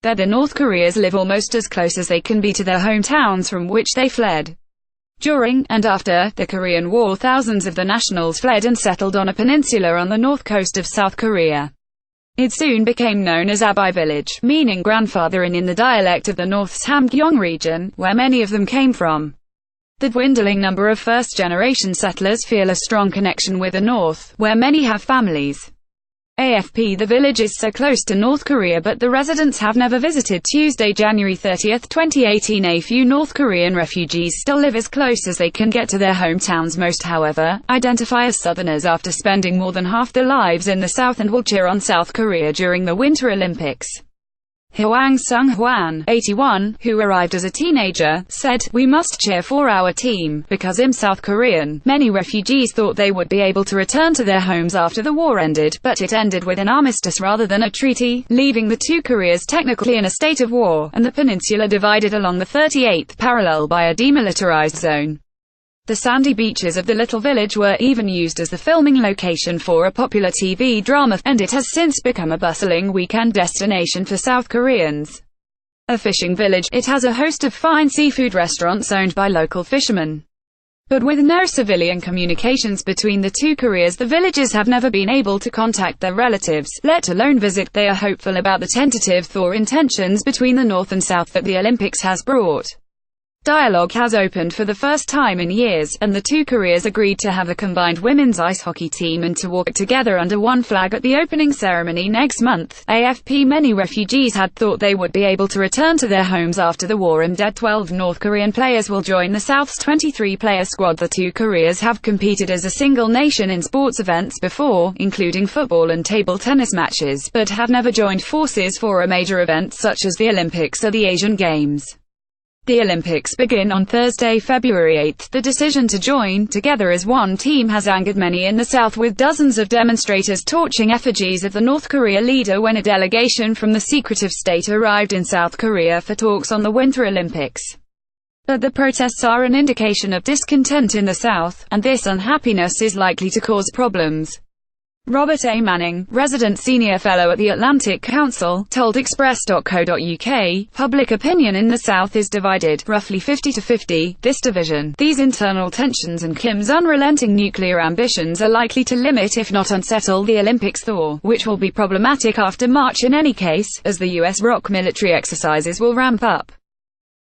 There the North Koreans live almost as close as they can be to their hometowns from which they fled. During and after the Korean War, thousands of the nationals fled and settled on a peninsula on the north coast of South Korea. It soon became known as Abai village, meaning grandfather in the dialect of the North's Hamgyong region, where many of them came from. The dwindling number of first-generation settlers feel a strong connection with the North, where many have families. AFPThe village is so close to North Korea, but the residents have never visited. Tuesday, January 30, 2018. A few North Korean refugees still live as close as they can get to their hometowns. Most, however, identify as Southerners after spending more than half their lives in the South and will cheer on South Korea during the Winter Olympics. Hwang Seung-Hwan, 81, who arrived as a teenager, said, "We must cheer for our team, because I'm South Korean." Many refugees thought they would be able to return to their homes after the war ended, but it ended with an armistice rather than a treaty, leaving the two Koreas technically in a state of war, and the peninsula divided along the 38th parallel by a demilitarized zone. The sandy beaches of the little village were even used as the filming location for a popular TV drama, and it has since become a bustling weekend destination for South Koreans. A fishing village, it has a host of fine seafood restaurants owned by local fishermen. But with no civilian communications between the two Koreas, the villagers have never been able to contact their relatives, let alone visit. They are hopeful about the tentative thaw in tensions between the North and South that the Olympics has brought. Dialogue has opened for the first time in years, and the two Koreas agreed to have a combined women's ice hockey team and to walk together under one flag at the opening ceremony next month. AFP Many refugees had thought they would be able to return to their homes after the war. Instead, 12 North Korean players will join the South's 23-player squad. The two Koreas have competed as a single nation in sports events before, including football and table tennis matches, but have never joined forces for a major event such as the Olympics or the Asian Games. The Olympics begin on Thursday, February 8. The decision to join together as one team has angered many in the South, with dozens of demonstrators torching effigies of the North Korea leader when a delegation from the secretive state arrived in South Korea for talks on the Winter Olympics. But the protests are an indication of discontent in the South, and this unhappiness is likely to cause problems. Robert A. Manning, resident senior fellow at the Atlantic Council, told Express.co.uk, "Public opinion in the South is divided, roughly 50-50. This division, these internal tensions and Kim's unrelenting nuclear ambitions are likely to limit if not unsettle the Olympics thaw, which will be problematic after March in any case, as the US ROK military exercises will ramp up."